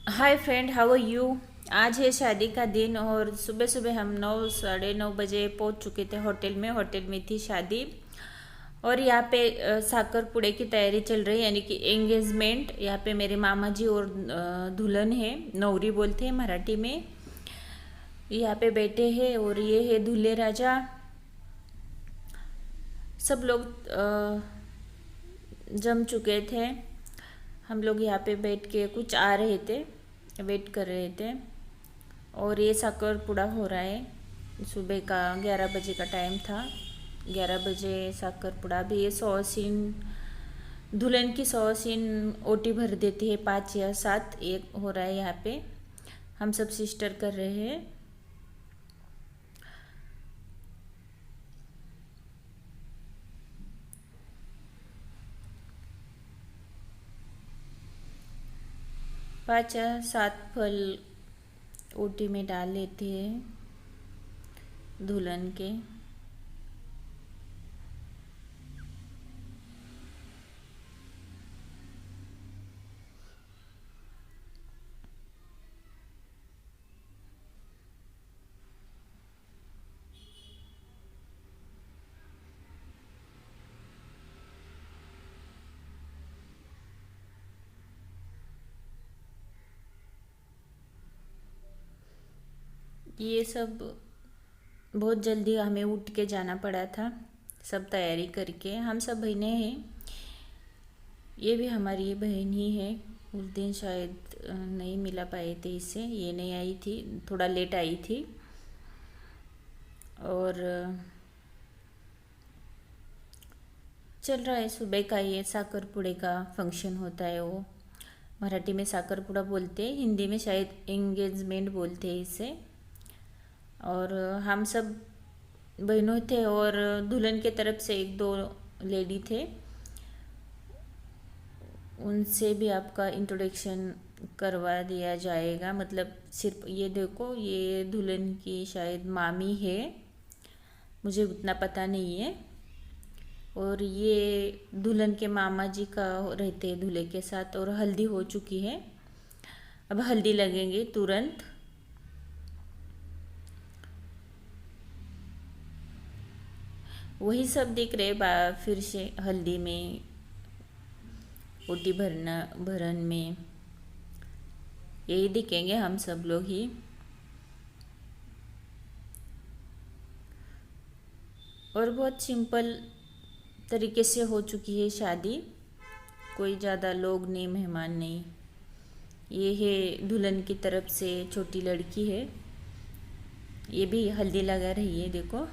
Hi friend, how are you. आज है शादी का दिन और सुबह सुबह हम 9 साढ़े 9 बजे पहुंच चुके थे होटल में थी शादी। और यहाँ पे साकर पुड़े की तैयारी चल रही है, यानी कि एंगेजमेंट। यहाँ पे मेरे मामा जी और दुल्हन है, नौरी बोलते हैं मराठी में। यहाँ पे बैठे हैं और ये है दूल्हे राजा। सब लोग जम चुके थे। हम लोग यहाँ पे बैठ के कुछ आ रहे थे, वेट कर रहे थे। और ये साकर पूरा हो रहा है। सुबह का 11 बजे का टाइम था। 11 बजे साकर पूरा। भी ये सौसीन, दुल्हन की सौसीन ओटी भर देती है, 5 या 7 एक हो रहा है यहाँ पे। हम सब सिस्टर कर रहे हैं। पाँच या सात फल ओटी में डाल लेते हैं दुल्हन के। ये सब बहुत जल्दी हमें उठ के जाना पड़ा था, सब तैयारी करके। हम सब बहनें हैं। ये भी हमारी बहन ही है। उस दिन शायद नहीं मिला पाए थे इससे, ये नहीं आई थी, थोड़ा लेट आई थी। और चल रहा है सुबह का। ये साकर पुड़े का फंक्शन होता है, वो मराठी में साकर पुड़ा बोलते हैं, हिंदी में शायद एंगेजमेंट बोलते हैं इसे। और हम सब बहनों थे और दुल्हन के तरफ से एक दो लेडी थे। उनसे भी आपका इंट्रोडक्शन करवा दिया जाएगा। मतलब सिर्फ ये देखो, ये दुल्हन की शायद मामी है, मुझे उतना पता नहीं है। और ये दुल्हन के मामा जी का रहते हैं दूल्हे के साथ। और हल्दी हो चुकी है, अब हल्दी लगेंगे तुरंत। वही सब दिख रहे फिर से हल्दी में, ओटी भरना भरन में यही दिखेंगे हम सब लोग ही। और बहुत सिंपल तरीके से हो चुकी है शादी। कोई ज़्यादा लोग नहीं, मेहमान नहीं। ये है दुल्हन की तरफ से छोटी लड़की है, ये भी हल्दी लगा रही है, देखो।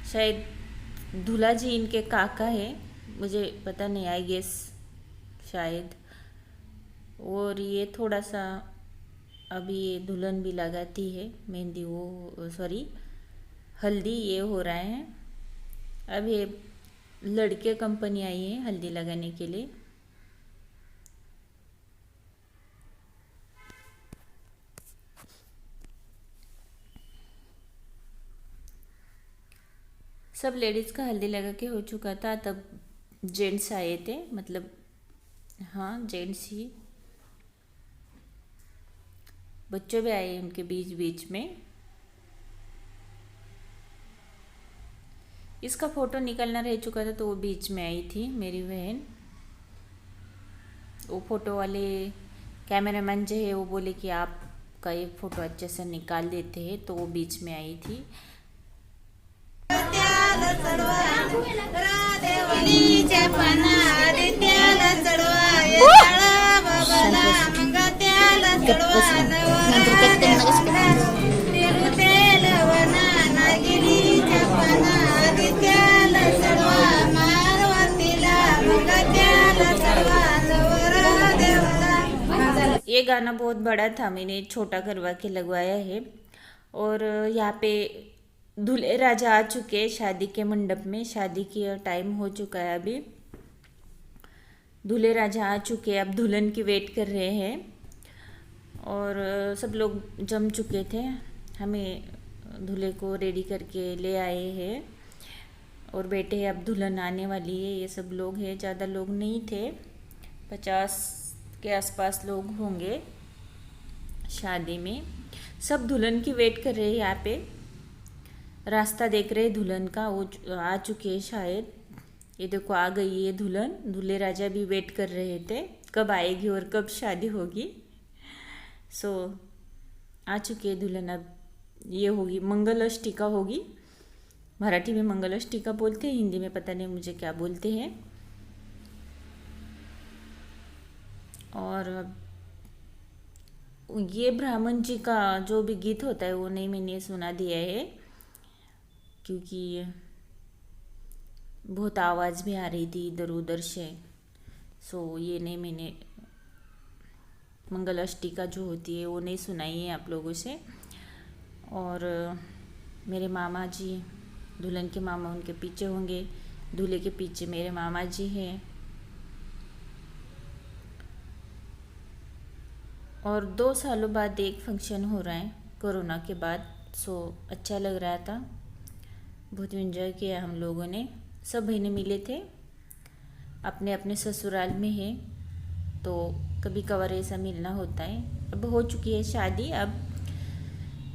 शायद दूल्हा जी इनके काका है, मुझे पता नहीं, आई गेस शायद। और ये थोड़ा सा अभी ये दुल्हन भी लगाती है मेहंदी, वो सॉरी हल्दी ये हो रहा है। अब ये लड़के कंपनी आई है हल्दी लगाने के लिए। सब लेडीज़ का हल्दी लगा के हो चुका था, तब जेंट्स आए थे। मतलब हाँ, जेंट्स ही, बच्चे भी आए उनके बीच बीच में। इसका फ़ोटो निकलना रह चुका था तो वो बीच में आई थी मेरी बहन। वो फ़ोटो वाले कैमरामैन जो है वो बोले कि आपका ये फ़ोटो अच्छे से निकाल देते हैं, तो वो बीच में आई थी। ये गाना बहुत बड़ा था, मैंने छोटा करवा के लगवाया है। और यहाँ पे दूल्हे राजा आ चुके हैं शादी के मंडप में। शादी की टाइम हो चुका है अभी। दूल्हे राजा आ चुके हैं, अब दुल्हन की वेट कर रहे हैं। और सब लोग जम चुके थे, हमें दूल्हे को रेडी करके ले आए हैं। और बेटे अब दुल्हन आने वाली है। ये सब लोग हैं, ज़्यादा लोग नहीं थे, 50 के आसपास लोग होंगे शादी में। सब दुल्हन की वेट कर रहे हैं यहाँ पे, रास्ता देख रहे दुल्हन का। वो आ चुके हैं शायद। ये देखो आ गई है दुल्हन। दूल्हे राजा भी वेट कर रहे थे कब आएगी और कब शादी होगी। सो आ चुकी है दुल्हन। अब ये होगी मंगल अष्टिका होगी। मराठी में मंगल अष्टिका बोलते हैं, हिंदी में पता नहीं मुझे क्या बोलते हैं। और ये ब्राह्मण जी का जो भी गीत होता है वो नहीं मैंने सुना दिया है, क्योंकि बहुत आवाज़ भी आ रही थी इधर उधर से। सो ये नहीं मैंने मंगल अष्टिका जो होती है वो नहीं सुनाई है आप लोगों से। और मेरे मामा जी, दुल्हन के मामा उनके पीछे होंगे, दूल्हे के पीछे मेरे मामा जी हैं। और 2 सालों बाद एक फंक्शन हो रहा है कोरोना के बाद। सो अच्छा लग रहा था, बहुत एंजॉय किया हम लोगों ने। सब बहनें मिले थे, अपने अपने ससुराल में है, तो कभी कभार ऐसा मिलना होता है। अब हो चुकी है शादी, अब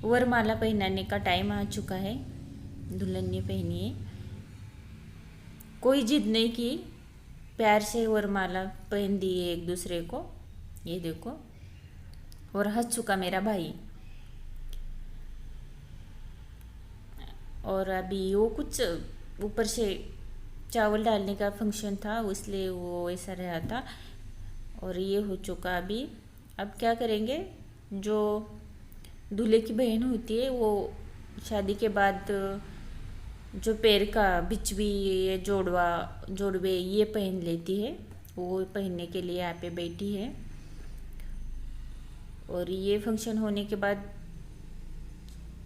वरमाला पहनाने का टाइम आ चुका है। दुल्हन ने पहनी है, कोई जिद नहीं की, प्यार से वरमाला पहन दी है एक दूसरे को। ये देखो, और हंस चुका मेरा भाई। और अभी वो कुछ ऊपर से चावल डालने का फंक्शन था, इसलिए वो ऐसा रहा था। और ये हो चुका अभी। अब क्या करेंगे, जो दूल्हे की बहन होती है वो शादी के बाद जो पैर का बिचवी, ये जोड़वे ये पहन लेती है, वो पहनने के लिए यहाँ पे बैठी है। और ये फंक्शन होने के बाद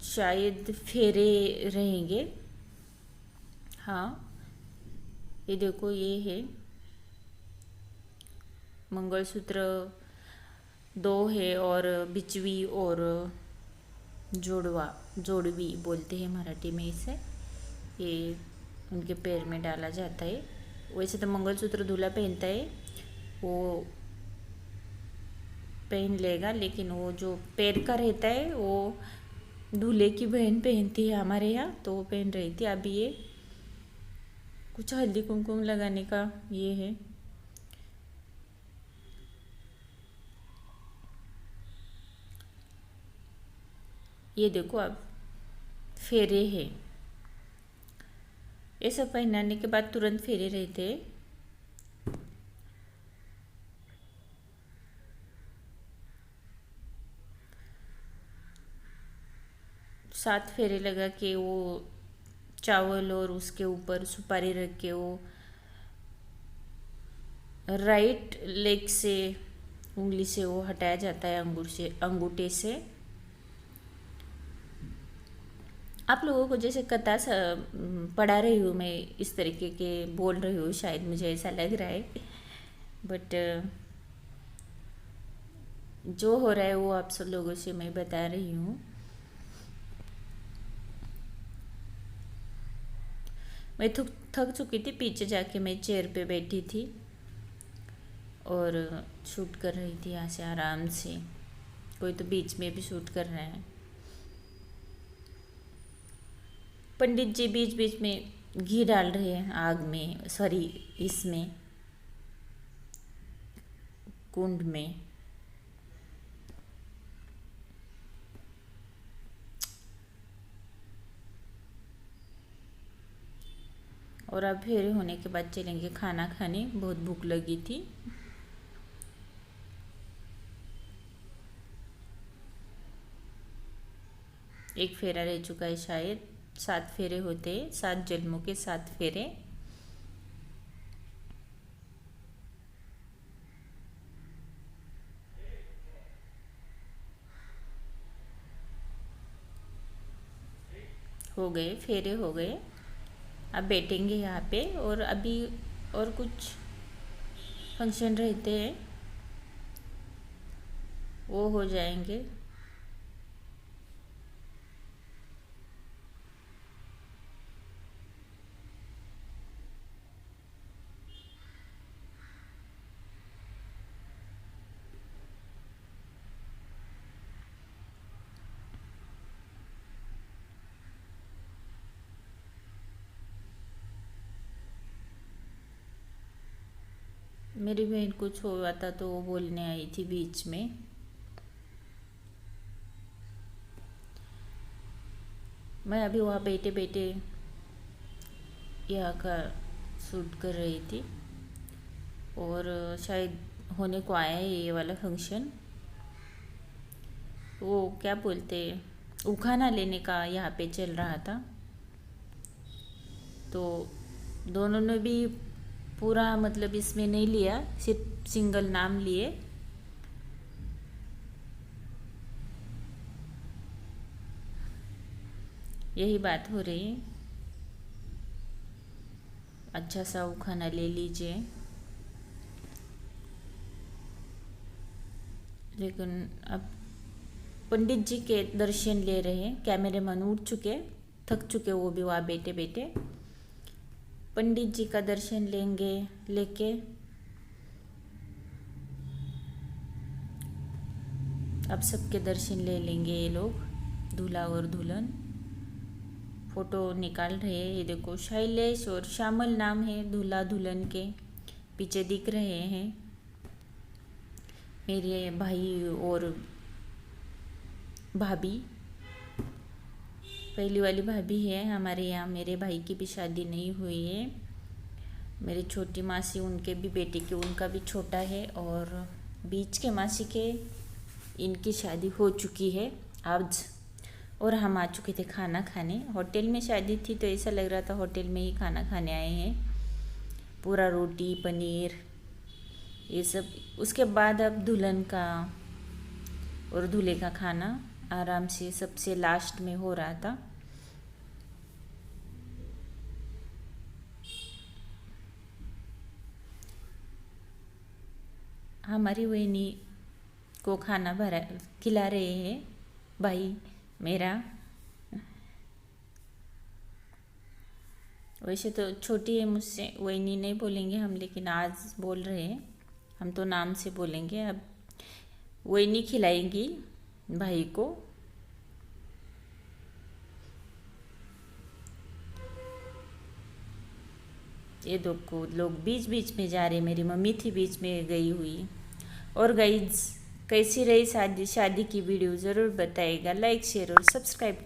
शायद फेरे रहेंगे। हाँ, ये देखो, ये है मंगलसूत्र 2 है, और बिचवी और जोड़वी बोलते हैं मराठी में इसे। ये उनके पैर में डाला जाता है। वैसे तो मंगलसूत्र दूल्हा पहनता है, वो पहन लेगा, लेकिन वो जो पैर का रहता है वो दूल्हे की बहन पहनती है हमारे यहाँ, तो वो पहन रही थी। अभी ये कुछ हल्दी कुमकुम लगाने का ये है। ये देखो, अब फेरे हैं। ये सब पहनाने के बाद तुरंत फेरे रहते हैं। सात फेरे लगा के वो चावल और उसके ऊपर सुपारी रख के वो राइट लेग से उंगली से वो हटाया जाता है, अंगूठे से। आप लोगों को जैसे कथा पढ़ा रही हूँ मैं, इस तरीके के बोल रही हूँ, शायद मुझे ऐसा लग रहा है। बट जो हो रहा है वो आप सब लोगों से मैं बता रही हूँ। मैं थक चुकी थी, पीछे जाके मैं चेयर पे बैठी थी और शूट कर रही थी यहाँ से आराम से। कोई तो बीच में भी शूट कर रहा है। पंडित जी बीच बीच में घी डाल रहे हैं आग में, सॉरी इसमें कुंड में। और अब फेरे होने के बाद चलेंगे खाना खाने, बहुत भूख लगी थी। एक फेरा रह चुका है शायद, 7 फेरे होते हैं, 7 जन्मों के 7 फेरे। हो गए, फेरे हो गए। अब बैठेंगे यहाँ पे, और अभी और कुछ फंक्शन रहते हैं, वो हो जाएंगे। मेरी बहन कुछ हुआ था तो वो बोलने आई थी बीच में। मैं अभी वहाँ बैठे बैठे यहाँ का शूट कर रही थी और शायद होने को आया है ये वाला फंक्शन। वो क्या बोलते, उखाना लेने का यहाँ पे चल रहा था, तो दोनों ने भी पूरा मतलब इसमें नहीं लिया, सिर्फ सिंगल नाम लिए। यही बात हो रही है। अच्छा सा उखाना ले लीजिए। लेकिन अब पंडित जी के दर्शन ले रहे हैं। कैमरामैन उठ चुके, थक चुके वो भी वहाँ बैठे बैठे। पंडित जी का दर्शन लेंगे, लेके अब सबके दर्शन ले लेंगे ये लोग, दूल्हा और दुल्हन। फोटो निकाल रहे हैं। ये देखो, शैलेश और श्यामल नाम है दूल्हा दुल्हन के, पीछे दिख रहे हैं। मेरे भाई और भाभी, पहली वाली भाभी है हमारे यहाँ। मेरे भाई की भी शादी नहीं हुई है। मेरी छोटी मासी, उनके भी बेटे की, उनका भी छोटा है। और बीच के मासी के, इनकी शादी हो चुकी है आज। और हम आ चुके थे खाना खाने। होटल में शादी थी तो ऐसा लग रहा था होटल में ही खाना खाने आए हैं। पूरा रोटी पनीर ये सब। उसके बाद अब दुल्हन का और दूल्हे का खाना आराम से सबसे लास्ट में हो रहा था। हमारी वहनी को खाना भरा खिला रहे हैं भाई मेरा। वैसे तो छोटी है मुझसे, वहनी नहीं बोलेंगे हम, लेकिन आज बोल रहे हैं हम तो नाम से बोलेंगे। अब वहनी खिलाएंगी भाई को। ये दो को लोग बीच बीच में जा रहे। मेरी मम्मी थी बीच में गई हुई। और गाइस, कैसी रही शादी की वीडियो ज़रूर बताइएगा। लाइक शेयर और सब्सक्राइब।